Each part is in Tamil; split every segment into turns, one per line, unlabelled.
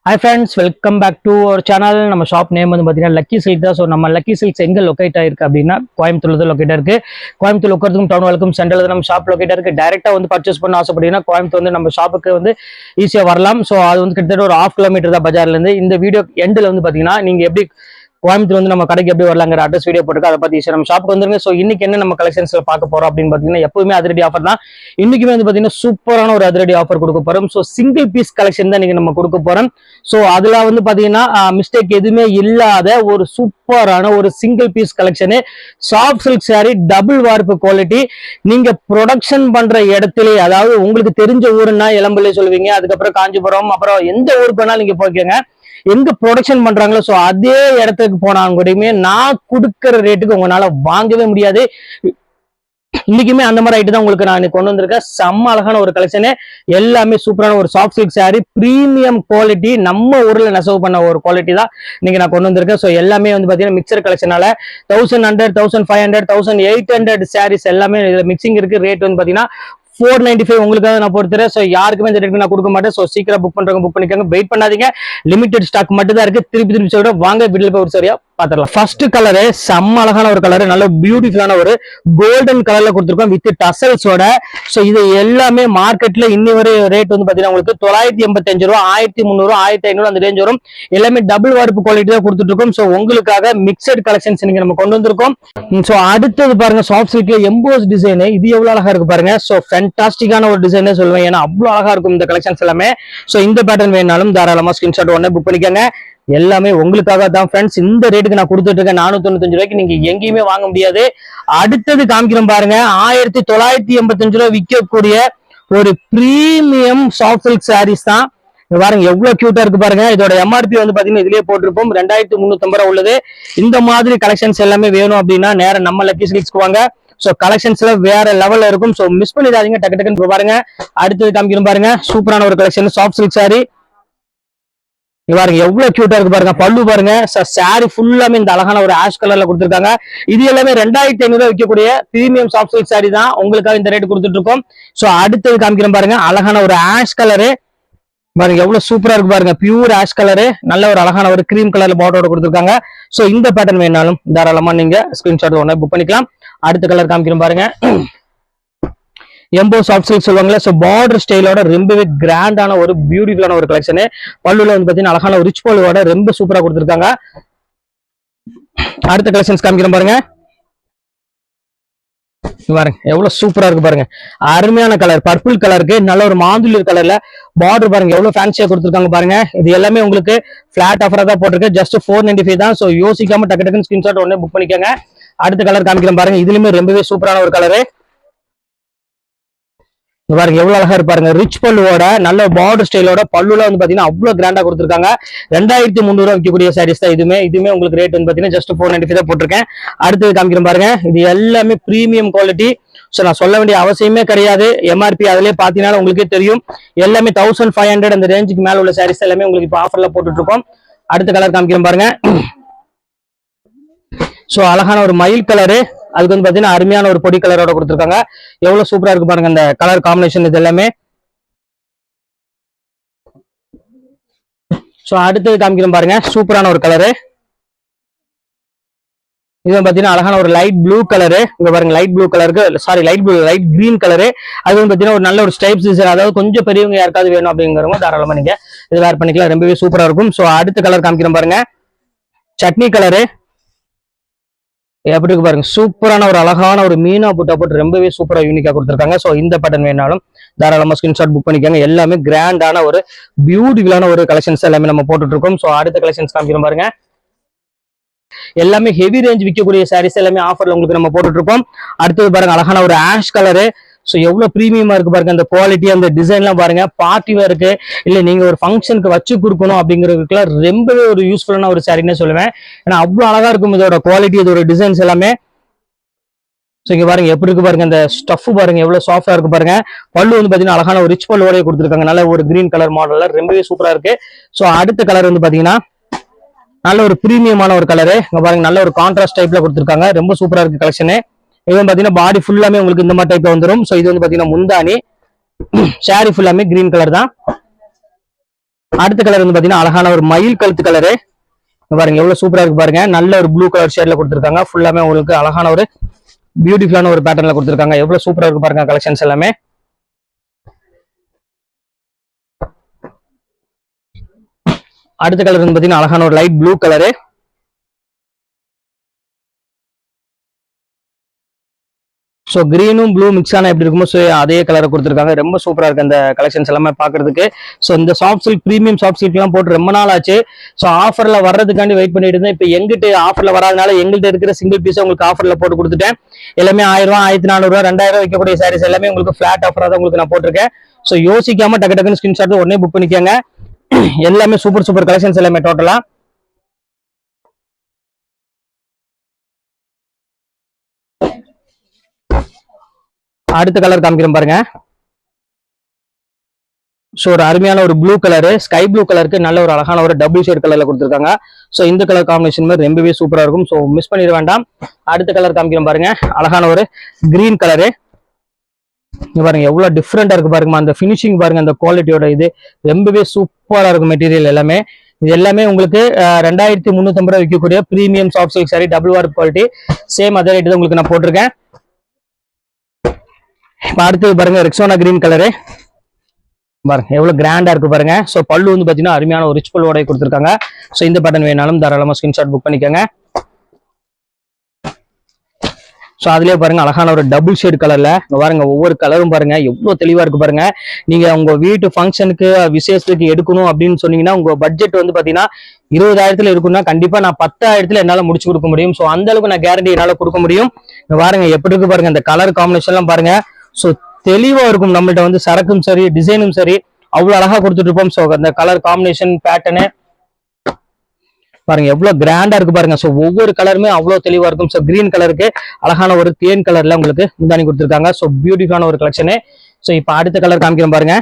Hi friends, welcome back to our channel. நம்ம ஷாப் நேம் வந்து பார்த்தீங்கன்னா லக்கி சில்க் தான். ஸோ நம்ம லக்கி சில்க்ஸ் எங்கே லொக்கேட் ஆயிருக்கு அப்படின்னா கோயம்புத்தூர்ல தான் லொக்கேட் இருக்கு. கோயம்புத்தூர் உட்கிறதுக்கும் டவுன் வழக்கும் சென்ட்ரல் நம்ம ஷாப் லொக்கேட் இருக்கு. டேரக்டா வந்து பர்ச்சேஸ் பண்ண ஆசைப்பட்டீங்கன்னா கோயம்புத்தூர் வந்து நம்ம ஷாப்புக்கு வந்து ஈஸியா வரலாம். ஸோ அது வந்து கிட்டத்தட்ட ஒரு 1/2 கிலோமீட்டர் தான் பஜார்ல இருந்து. இந்த வீடியோ எண்டில் வந்து பார்த்தீங்கன்னா நீங்க எப்படி கோயம்புத்தூர் வந்து நம்ம கடைக்கு எப்படி வரலாங்கிற அட்ரஸ் வீடியோ போட்டுருக்கு. அதை பத்தி நம்ம ஷாப்புக்கு வந்துருங்க. ஸோ இன்னைக்கு என்ன நம்ம கலெக்ஷன்ஸ்ல பார்க்க போறோம் அப்படின்னு பாத்தீங்கன்னா எப்பவுமே அதிரடி ஆஃபர் தான். இன்னைக்குமே வந்து பாத்தீங்கன்னா சூப்பரான ஒரு அதிரடி ஆஃபர் கொடுக்க போறோம். ஸோ சிங்கிள் பீஸ் கலெக்ஷன் தான் நீங்க நம்ம கொடுக்க போறோம். ஸோ அதுல வந்து பாத்தீங்கன்னா மிஸ்டேக் எதுவுமே இல்லாத ஒரு சூப்பரான ஒரு single piece collection. Soft silk sari double warp quality. நீங்க ப்ரொடக்ஷன் பண்ற இடத்துல, அதாவது உங்களுக்கு தெரிஞ்ச ஊருன்னா இளம்பிள்ளை சொல்லுவீங்க, அதுக்கப்புறம் காஞ்சிபுரம், அப்புறம் எந்த ஊருக்கு வேணாலும் நீங்க போய்க்கங்க. எங்க ப்ரொடக்ஷன் பண்றாங்களோ சோ அதே இடத்துக்கு போனாங்க கூடயுமே நான் கொடுக்கிற ரேட்டுக்கு உங்களால வாங்கவே முடியாது. இன்னைக்குமே அந்த மாதிரி ஐட்டு தான் உங்களுக்கு நான் கொண்டு வந்திருக்கேன். செம்ம அழகான ஒரு கலெக்ஷனு, எல்லாமே சூப்பரான ஒரு soft silk sorry, premium quality, நம்ம ஊர்ல நெசவு பண்ண ஒரு குவாலிட்டி தான் நீங்க நான் கொண்டு வந்திருக்கேன். ஸோ எல்லாமே வந்து பாத்தீங்கன்னா மிக்சர் கலெக்ஷனால 1100, 1500, 1800 சாரீஸ் எல்லாமே இதுல மிக்சிங் இருக்கு. ரேட் வந்து பாத்தீங்கன்னா 495 உங்களுக்காக நான் பொறுத்துறேன். ஸோ யாருக்குமே இந்த ரேட்டுக்கு நான் கொடுக்க மாட்டேன். ஸோ சீக்கிரம் புக் பண்றவங்க புக் பண்ணிக்கோங்க, வெயிட் பண்ணாதீங்க. லிமிடெட் ஸ்டாக் மட்டும் தான் இருக்கு. திருப்பி சொல்ற வாங்க வீட்டுல போய் ஒரு சரியா பாத்திரலாம். ஃபர்ஸ்ட் கலரு செம்ம அழகான ஒரு கலர், நல்ல பியூட்டிஃபுல்லான ஒரு கோல்டன் கலர்ல கொடுத்துருக்கோம் வித் டசல்ஸோட. ஸோ இது எல்லாமே மார்க்கெட்ல இன்னி வரை ரேட் வந்து பாத்தீங்கன்னா உங்களுக்கு 985 ரூபா, 1300, 1500 அந்த ரேஞ்ச் வரும். எல்லாமே டபுள் வார்ப்பு குவாலிட்டி தான் கொடுத்துட்டு இருக்கோம். ஸோ உங்களுக்காக மிக்சட் கலெக்ஷன்ஸ் நீங்க நம்ம கொண்டு வந்திருக்கோம். ஸோ அடுத்தது பாருங்க சாஃப்ட் சில்க்ல எம்போஸ் டிசைன், இது எவ்வளவு அழகா இருக்கு பாருங்க. ஸோ ஃபேண்டாஸ்டிக்கான ஒரு டிசைனே சொல்லுவேன், ஏன்னா அவ்வளவு அழகா இருக்கும் இந்த கலெக்ஷன்ஸ் எல்லாமே. ஸோ இந்த பேட்டர்ன் வேணாலும் தாராளமா ஸ்கிரீன்ஷாட் உடனே புக் பண்ணிக்கோங்க. எல்லாமே உங்களுக்காக தான் ஃப்ரெண்ட்ஸ். இந்த ரேட்டுக்கு நான் கொடுத்துட்டு இருக்கேன் 495 ரூபாய்க்கு நீங்க எங்கேயுமே வாங்க முடியாது. அடுத்தது காமிக்கிறோம் பாருங்க, 1985 ரூபாய் விற்கக்கூடிய ஒரு பிரீமியம் சாஃப்ட் சில்க் சாரீஸ் தான். பாருங்க எவ்வளவு கியூட்டா இருக்கு பாருங்க. இதோட எம்ஆர்பி வந்து பாத்தீங்கன்னா இதுலயே போட்டிருப்போம் 2350 ரூபாய் உள்ளது. இந்த மாதிரி கலெக்ஷன்ஸ் எல்லாமே வேணும் அப்படின்னா நேரம் நம்ம லக்கி சில்க்ஸ்க்கு வாங்க. சோ கலெக்ஷன்ஸ்ல வேற லெவல்ல இருக்கும். சோ மிஸ் பண்ணிடாதீங்க, டக்கு டக்குன்னு பாருங்க. அடுத்தது காமிக்கிறோம் பாருங்க, சூப்பரான ஒரு கலெக்ஷன் சாஃப்ட் சில்க் சாரி. பாருங்க எவ்வளவு கியூட்டா இருக்கு பாருங்க. பல்லு பாருங்க, சாரி ஃபுல்லாமே இந்த அழகான ஒரு ஆஷ் கலர்ல கொடுத்துருக்காங்க. இது எல்லாமே 2500 ரூபாய் விற்கக்கூடிய பிரீமியம் சாஃப்ட் சில்க் சாரி தான் உங்களுக்காக இந்த ரேட் கொடுத்துட்டு இருக்கோம். சோ அடுத்தது காமிக்கிறோம் பாருங்க, அழகான ஒரு ஆஷ் கலரு. பாருங்க எவ்வளவு சூப்பரா இருக்கு பாருங்க, பியூர் ஆஷ் கலரு, நல்ல ஒரு அழகான ஒரு கிரீம் கலர்ல பார்டரோட கொடுத்துருக்காங்க. சோ இந்த பேட்டர்ன் வேணாலும் தாராளமா நீங்க ஸ்கிரீன்ஷாட் ஒண்ணு புக் பண்ணிக்கலாம். அடுத்த கலர் காமிக்கிறோம் பாருங்க, எம்போ சாஃப்ட் சில்க் சொல்லுவாங்களே. சோ பார்டர் ஸ்டைலோட ரொம்பவே கிராண்டான ஒரு பியூட்டிஃபுல்லான ஒரு கலெக்ஷன். பல்லுல வந்து பாத்தீங்கன்னா அழகான ஒரு ரிச் பல்லுவோட ரொம்ப சூப்பரா கொடுத்துருக்காங்க. அடுத்த கலெக்ஷன்ஸ் காமிக்கிறோம் பாருங்க. பாருங்க எவ்வளவு சூப்பரா இருக்கு பாருங்க, அருமையான கலர், பர்பிள் கலருக்கு நல்ல ஒரு மாந்துளிர் கலர்ல பார்டர் பாருங்க எவ்வளவு ஃபேன்சியா கொடுத்துருக்காங்க பாருங்க. இது எல்லாமே உங்களுக்கு பிளாட் ஆஃபரா தான் போட்டிருக்கு, ஜஸ்ட் 495 தான். சோ யோசிக்காம டக்கு டக்குன்னு ஸ்கிரீன்ஷாட் உடனே புக் பண்ணிக்கோங்க. அடுத்த கலர் காமிக்கிறோம் பாருங்க, இதுலயுமே ரொம்பவே சூப்பரான ஒரு கலரு. பாருங்க எவ்வளவு அழகா இருப்பாருங்க, ரிச் பல்லுவோட நல்ல பார்டர் ஸ்டைலோட பல்லுல வந்து பாத்தீங்கன்னா அவ்வளவு கிராண்டா கொடுத்துருக்காங்க. 2300 ரூபாய் விற்கக்கூடிய சாரீஸ் தான் இதுமே உங்களுக்கு ரேட் வந்து பாத்தீங்கன்னா ஜஸ்ட் 495 தான் போட்டிருக்கேன். அடுத்தது காமிக்கிறேன் பாருங்க, இது எல்லாமே பிரீமியம் குவாலிட்டி. சோ நான் சொல்ல வேண்டிய அவசியமே கிடையாது, எம்ஆர்பி அதிலே பாத்தீங்கன்னா உங்களுக்கே தெரியும். எல்லாமே 1500 அந்த ரேஞ்சுக்கு மேல உள்ள சாரீஸ் எல்லாமே உங்களுக்கு இப்போ ஆஃபர்ல போட்டுட்டு இருக்கோம். அடுத்த கலர் காமிக்கிறேன் பாருங்க, சோ அழகான ஒரு மயில் கலரு, அதுக்கு வந்து பாத்தீங்கன்னா அருமையான ஒரு பொடி கலரோட கொடுத்துருக்காங்க. எவ்வளவு சூப்பரா இருக்கு பாருங்க அந்த கலர் காம்பினேஷன் இது எல்லாமே. சோ அடுத்தது காமிக்கிறோம் பாருங்க, சூப்பரான ஒரு கலரு. இது பாத்தீங்கன்னா அழகான ஒரு லைட் ப்ளூ கலரு. இங்க பாருங்க லைட் ப்ளூ கலருக்கு, சாரி லைட் கிரீன் கலரு. அது வந்து பாத்தீங்கன்னா ஒரு நல்ல ஒரு ஸ்டைப்ஸ் டிசைன், அதாவது கொஞ்சம் பெரியவங்க யாருக்காவது வேணும் அப்படிங்கிறவங்க தாராளமா நீங்க இது வேர் பண்ணிக்கலாம், ரொம்பவே சூப்பரா இருக்கும். சோ அடுத்த கலர் காமிக்கிறோம் பாருங்க, சட்னி கலரு. எப்படி இருக்கு பாருங்க, சூப்பரான ஒரு அழகான ஒரு மீனா புட்டா போட்டு ரொம்பவே சூப்பரா யூனிக்கா கொடுத்துருக்காங்க. சோ இந்த பேட்டர்ன் வேணாலும் தாராளமா ஸ்கிரீன்ஷாட் புக் பண்ணிக்கோங்க. எல்லாமே கிராண்டான ஒரு பியூட்டிஃபுல்லான ஒரு கலெக்ஷன்ஸ் எல்லாமே நம்ம போட்டுட்டு இருக்கோம். சோ அடுத்த கலெக்ஷன்ஸ் காமிக்கிறோம் பாருங்க, எல்லாமே ஹெவி ரேஞ்ச் விற்கக்கூடிய சாரீஸ் எல்லாமே ஆஃபர்ல உங்களுக்கு நம்ம போட்டுட்டு இருக்கோம். அடுத்தது பாருங்க அழகான ஒரு ஆஷ் கலரு. ஸோ எவ்வளவு பிரீமியமா இருக்கு பாருங்க, அந்த குவாலிட்டி அந்த டிசைன் எல்லாம் பாருங்க, பார்ட்டி வேருக்கு இல்ல நீங்க ஒரு ஃபங்க்ஷனுக்கு வச்சு கொடுக்கணும் அப்படிங்கிறதுக்குலாம் ரொம்பவே ஒரு யூஸ்ஃபுல்லான ஒரு சாரின்னு சொல்லுவேன். ஏன்னா அவ்வளவு அழகா இருக்கும் இதோட குவாலிட்டி, இதோட டிசைன்ஸ் எல்லாமே. ஸோ இங்க பாருங்க எப்படி இருக்கு பாருங்க, அந்த ஸ்டஃப் பாருங்க எவ்வளவு சாஃப்டா இருக்கு பாருங்க. பல்லு வந்து பாத்தீங்கன்னா அழகான ஒரு ரிச் பல்லுவோட கொடுத்துருக்காங்க, நல்ல ஒரு கிரீன் கலர் மாடல்ல ரொம்பவே சூப்பரா இருக்கு. ஸோ அடுத்த கலர் வந்து பாத்தீங்கன்னா நல்ல ஒரு பிரீமியமான ஒரு கலரு. இங்க பாருங்க நல்ல ஒரு கான்ட்ராஸ்ட் டைப்ல கொடுத்துருக்காங்க, ரொம்ப சூப்பரா இருக்கு கலெக்ஷனு. இது வந்து பாத்தீங்கன்னா பாடி ஃபுல்லாமே உங்களுக்கு இந்த மாதிரி டைப்ல வந்துடும். சோ இது வந்து பாத்தீங்கன்னா முந்தானி, சாரி ஃபுல்லாமே கிரீன் கலர் தான். அடுத்த கலர் வந்து பாத்தீங்கன்னா அழகான ஒரு மயில் கழுத்து கலரு. பாருங்க எவ்வளவு சூப்பரா இருக்கு பாருங்க. நல்ல ஒரு ப்ளூ கலர் ஷேட்ல கொடுத்துருக்காங்க. ஃபுல்லாமே உங்களுக்கு அழகான ஒரு பியூட்டிஃபுல்லான ஒரு பேட்டர்ன்ல கொடுத்துருக்காங்க. எவ்வளவு சூப்பரா இருக்கு பாருங்க கலெக்ஷன்ஸ் எல்லாமே. அடுத்த கலர் வந்து பாத்தீங்கன்னா அழகான ஒரு லைட் ப்ளூ கலரு. ஸோ கிரீனும் ப்ளூ மிக்ஸ் ஆனா எப்படி இருக்குமோ ஸோ அதே கலரை கொடுத்துருக்காங்க. ரொம்ப சூப்பரா இருக்கு அந்த கலெக்ஷன்ஸ் எல்லாமே பாக்குறதுக்கு. ஸோ இந்த soft silk premium soft silk எல்லாம் போட்டு ரொம்ப நாள் ஆச்சு. ஸோ ஆஃபர்ல வர்றதுக்காண்டி வெயிட் பண்ணிட்டு இருந்தேன். இப்போ எங்கிட்ட ஆஃபர்ல வராதனால எங்கள்கிட்ட இருக்கிற சிங்கிள் பீஸ் உங்களுக்கு ஆஃபர்ல போட்டு கொடுத்துட்டேன். எல்லாமே 1000 ரூபா, 1400 ரூபா, 2000 வைக்கக்கூடிய சாரீஸ் எல்லாமே உங்களுக்கு ஃபிளாட் ஆஃபரா தான் உங்களுக்கு நான் போட்டிருக்கேன். ஸோ யோசிக்காம டக்கு டக்குன்னு ஸ்கிரீன்ஷாட் உடனே புக் பண்ணிக்கோங்க. எல்லாமே சூப்பர் சூப்பர் கலெக்ஷன்ஸ் எல்லாமே டோட்டலா. அடுத்த கலர் காமிக்கிறேன் பாருங்க. ஸோ ஒரு அருமையான ஒரு ப்ளூ கலரு, ஸ்கை ப்ளூ கலருக்கு நல்ல ஒரு அழகான ஒரு டபுள் ஷேட் கலர்ல கொடுத்துருக்காங்க. ஸோ இந்த கலர் காம்பினேஷன் மாதிரி ரொம்பவே சூப்பரா இருக்கும். ஸோ மிஸ் பண்ணிட வேண்டாம். அடுத்த கலர் காமிக்கிறேன் பாருங்க. அழகான ஒரு கிரீன் கலரு. பாருங்க எவ்வளவு டிஃப்ரெண்டா இருக்கு பாருங்க. அந்த பினிஷிங் பாருங்க, அந்த குவாலிட்டியோட இது ரொம்பவே சூப்பரா இருக்கும். மெட்டீரியல் எல்லாமே இது எல்லாமே உங்களுக்கு 2350 ரூபாய் விற்கக்கூடிய premium soft silk sari, double warp quality. Same அதே ரேட் தான் உங்களுக்கு நான் போட்டிருக்கேன். இப்ப அடுத்தது பாருங்க ரெக்ஸோனா கிரீன் கலரு. பாருங்க எவ்வளவு கிராண்டா இருக்கு பாருங்க. ஸோ பல்லு வந்து பாத்தீங்கன்னா அருமையான ஒரு ரிச் பல்லோட கொடுத்துருக்காங்க. ஸோ இந்த பட்டன் வேணாலும் தாராளமா ஸ்கிரீன்ஷாட் புக் பண்ணிக்கோங்க. ஸோ அதுலயே பாருங்க அழகான ஒரு டபுள் ஷேட் கலர்ல பாருங்க. ஒவ்வொரு கலரும் பாருங்க எவ்வளவு தெளிவா இருக்கு பாருங்க. நீங்க உங்க வீட்டு ஃபங்க்ஷனுக்கு விசேஷத்துக்கு எடுக்கணும் அப்படின்னு சொன்னீங்கன்னா உங்க பட்ஜெட் வந்து பாத்தீங்கன்னா 20,000 இருக்குன்னா கண்டிப்பா நான் 10,000 என்னால முடிச்சு கொடுக்க முடியும். ஸோ அந்த அளவுக்கு நான் கேரண்டி என்னால கொடுக்க முடியும். பாருங்க எப்படி இருக்கு பாருங்க. இந்த கலர் காம்பினேஷன் எல்லாம் பாருங்க. ஸோ தெளிவா இருக்கும். நம்மள்ட்ட வந்து சரக்கும் சரி, டிசைனும் சரி அவ்வளவு அழகா கொடுத்துட்டு இருப்போம். ஸோ அந்த கலர் காம்பினேஷன் பேட்டர்னு பாருங்க எவ்வளவு கிராண்டா இருக்கு பாருங்க. ஸோ ஒவ்வொரு கலருமே அவ்வளவு தெளிவா இருக்கும். ஸோ கிரீன் கலருக்கு அழகான ஒரு தேன் கலர்ல உங்களுக்கு முந்தானி கொடுத்துருக்காங்க. ஸோ பியூட்டிஃபுல்லான ஒரு கலெக்ஷனு. ஸோ இப்போ அடுத்த கலர் காமிக்கிறேன் பாருங்க.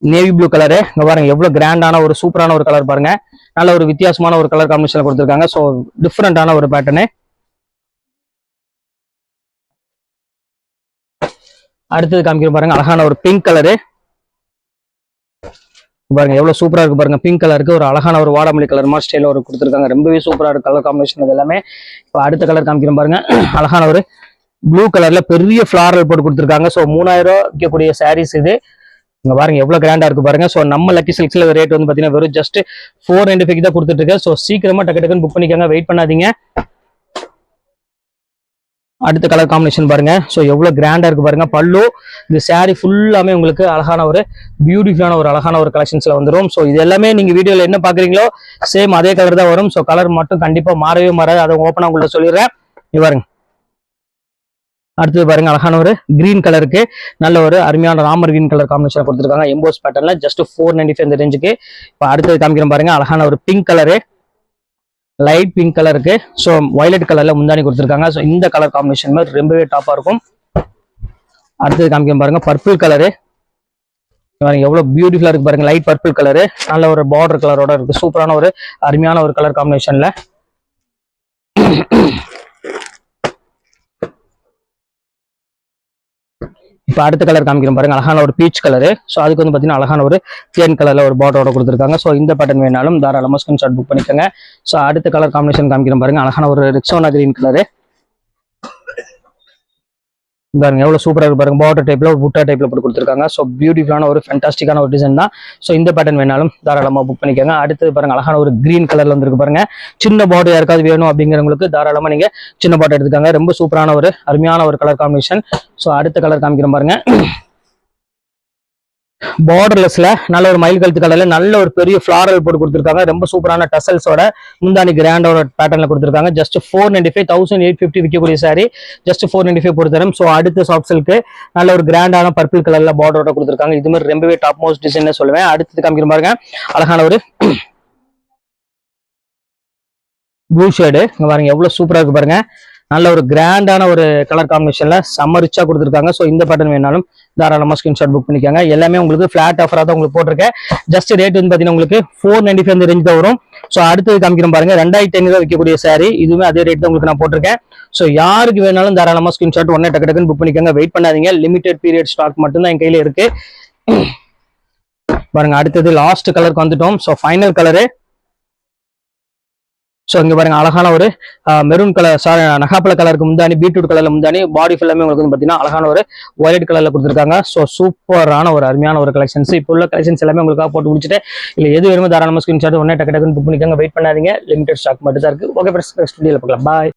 Navy blue colour. இங்க பாருங்க எவ்வளவு கிராண்டான ஒரு சூப்பரான ஒரு கலர் பாருங்க. நல்ல ஒரு வித்தியாசமான ஒரு கலர் காம்பினேஷன் கொடுத்துருக்காங்க. ஸோ டிஃப்ரெண்டான ஒரு பேட்டர்னு. அடுத்தது காமிக்கிறேன் பாருங்க அழகான ஒரு பிங்க் கலரு. பாருங்க எவ்வளவு சூப்பரா இருக்கு பாருங்க. பிங்க் கலருக்கு ஒரு அழகான ஒரு வாடாமல்லி கலர் மாதிரி ஸ்டைல ஒரு கொடுத்துருக்காங்க. ரொம்பவே சூப்பரா இருக்கு கலர் காம்பினேஷன் இது எல்லாமே. இப்போ அடுத்த கலர் காமிக்கிறேன் பாருங்க. அழகான ஒரு ப்ளூ கலர்ல பெரிய ஃபிளாரல் போட்டு கொடுத்துருக்காங்க. ஸோ 3000 ரூபாய் விற்கக்கூடிய சாரீஸ் இது. இங்க பாருங்க எவ்வளவு கிராண்டா இருக்கு பாருங்க. ஸோ நம்ம லக்கி சில்க்ஸ்ல ரேட் வந்து பாத்தீங்கன்னா வெறும் ஜஸ்ட் 495 தான் கொடுத்துட்டு இருக்கு. ஸோ சீக்கிரமா டக்கு டக்குன்னு புக் பண்ணிக்கோங்க, வெயிட் பண்ணாதீங்க. அடுத்த கலர் காம்பினேஷன் பாருங்க. ஸோ எவ்வளவு கிராண்டா இருக்கு பாருங்க. பல்லு இந்த சாரி ஃபுல்லாமே உங்களுக்கு அழகான ஒரு பியூட்டிஃபுல்லான ஒரு அழகான ஒரு கலெக்ஷன்ஸ்ல வந்துடும். ஸோ இது எல்லாமே நீங்க வீடியோல என்ன பாக்குறீங்களோ சேம் அதே கலர் தான் வரும். ஸோ கலர் மட்டும் கண்டிப்பா மாறவே மாறாது. அதை ஓப்பனா உங்கள்ட்ட சொல்லிடுறேன். இது பாருங்க. அடுத்தது பாருங்க அழகான ஒரு கிரீன் கலருக்கு நல்ல ஒரு அருமையான ராமர் கிரீன் கலர் காம்பினேஷன் கொடுத்துருக்காங்க. எம்போஸ் பேட்டர்ல ஜஸ்ட் 495 இந்த ரேஞ்சுக்கு. இப்போ அடுத்தது காமிக்கிறேன் பாருங்க. அழகான ஒரு பிங்க் கலரு, லைட் பிங்க் கலருக்கு. ஸோ வயலட் கலர்ல முந்தானி கொடுத்துருக்காங்க. ஸோ இந்த கலர் காம்பினேஷன் மாதிரி ரொம்பவே டாப்பா இருக்கும். அடுத்தது காமிக்கிறேன் பாருங்க பர்பிள் கலரு. பாருங்க எவ்வளவு பியூட்டிஃபுல்லா இருக்கு பாருங்க. லைட் பர்பிள் கலரு நல்ல ஒரு பார்டர் கலரோட இருக்கு. சூப்பரான ஒரு அருமையான ஒரு கலர் காம்பினேஷன்ல. இப்போ அடுத்த கலர் காமிக்கிறேன் பாருங்க. அழகான ஒரு பீச் கலரு. ஸோ அதுக்கு வந்து பாத்தீங்கன்னா அழகான ஒரு தேன் கலர்ல ஒரு பார்டரோட கொடுத்துருக்காங்க. ஸோ இந்த பேட்டர்ன் வேணாலும் தாராளமா ஸ்கிரீன்ஷாட் புக் பண்ணிக்கோங்க. ஸோ அடுத்த கலர் காம்பினேஷன் காமிக்கிறேன் பாருங்க. அழகான ஒரு ரெக்ஸோனா கிரீன் கலரு. பாருங்க எவ்வளவு சூப்பரா இருக்கு பாருங்க. பார்டர் டைப்ல ஒரு புட்டா டைப்ல போட்டு கொடுத்துருக்காங்க. ஸோ பியூட்டிஃபுல்லான ஒரு ஃபேண்டாஸ்டிக்கான ஒரு டிசைன் தான். ஸோ இந்த பேட்டர்ன் வேணாலும் தாராளமா புக் பண்ணிக்கோங்க. அடுத்தது பாருங்க அழகான ஒரு கிரீன் கலர்ல வந்துருக்கு பாருங்க. சின்ன பார்டர் யாருக்காவது வேணும் அப்படிங்கிறவங்களுக்கு தாராளமா நீங்க சின்ன பார்டர் எடுத்துக்காங்க. ரொம்ப சூப்பரான ஒரு அருமையான ஒரு கலர் காம்பினேஷன். ஸோ அடுத்த கலர் காமிக்கிறேன் பாருங்க. பார்டர்லெஸ்ல நல்ல ஒரு மயில் கழுத்து கலர்ல நல்ல ஒரு பெரிய ஃபிளாரல் போட்டு கொடுத்துருக்காங்க. ரொம்ப சூப்பரான டசல்ஸோட முந்தானி கிராண்டோட பேட்டர்ல கொடுத்துருக்காங்க. ஜஸ்ட் 495, 1850 விற்கக்கூடிய சாரி ஜஸ்ட் 495 போட்டு தரும். ஸோ அடுத்த சாஃப்ட் சில்க்கு நல்ல ஒரு கிராண்டான பர்பிள் கலர்ல பார்டரோட கொடுத்துருக்காங்க. இது மாதிரி ரொம்பவே டாப் மோஸ்ட் டிசைன் சொல்லுவேன். அடுத்தது காமிக்கிற பாருங்க அழகான ஒரு ப்ளூ ஷேடு. இங்க பாருங்க எவ்வளவு சூப்பரா இருக்கு பாருங்க. நல்ல ஒரு கிராண்டான ஒரு கலர் காம்பினேஷன்ல செம்ம ரிச்சா கொடுத்துருக்காங்க. ஸோ இந்த பேட்டர்ன் வேணாலும் தாராளமா ஸ்கிரீன்ஷாட் புக் பண்ணிக்கோங்க. எல்லாமே உங்களுக்கு ஃபிளாட் ஆஃபரா தான் உங்களுக்கு போட்டிருக்கேன். ஜஸ்ட் ரேட் வந்து பாத்தீங்கன்னா உங்களுக்கு 495 இந்த ரேஞ்ச் தான் வரும். ஸோ அடுத்தது காமிக்கிறேன் பாருங்க. 2500 விற்கக்கூடிய சாரி. இதுவுமே அதே ரேட் தான் உங்களுக்கு நான் போட்டிருக்கேன். ஸோ யாருக்கு வேணாலும் தாராளமா ஸ்கிரீன்ஷாட் உடனே டக்கு டக்குன்னு புக் பண்ணிக்கோங்க. வெயிட் பண்ணாதீங்க. லிமிடெட் பீரியட் ஸ்டாக் மட்டும் தான் என் கையில இருக்கு. பாருங்க அடுத்தது லாஸ்ட் கலருக்கு வந்துட்டோம். So final colour. ஸோ இங்க பாருங்க அழகான ஒரு மெரூன் கலர், சாரி நகாப்பழ கலருக்கு முந்தானி, பீட்ரூட் கலர்ல முந்தானி, பாடி ஃபுல்லாமே உங்களுக்கு வந்து பாத்தீங்கன்னா அழகான ஒரு வயலட் கலர்ல கொடுத்துருக்காங்க. ஸோ சூப்பரான ஒரு அருமையான ஒரு கலெக்ஷன்ஸ். இப்போ உள்ள கலெக்ஷன்ஸ் எல்லாமே உங்களுக்காக போட்டு முடிச்சுட்டு இல்ல எது வேணுமோ தாராளமாக ஸ்கிரீன்ஷாட் உடனே டக்கு டக்குன்னு புக் பண்ணிக்கோங்க. வெயிட் பண்ணாதீங்க, லிமிடெட் ஸ்டாக் மட்டும் தான் இருக்கு. ஓகே ஃப்ரெண்ட்ஸ், நெக்ஸ்ட் வீடியோல பார்க்கலாம். பாய்.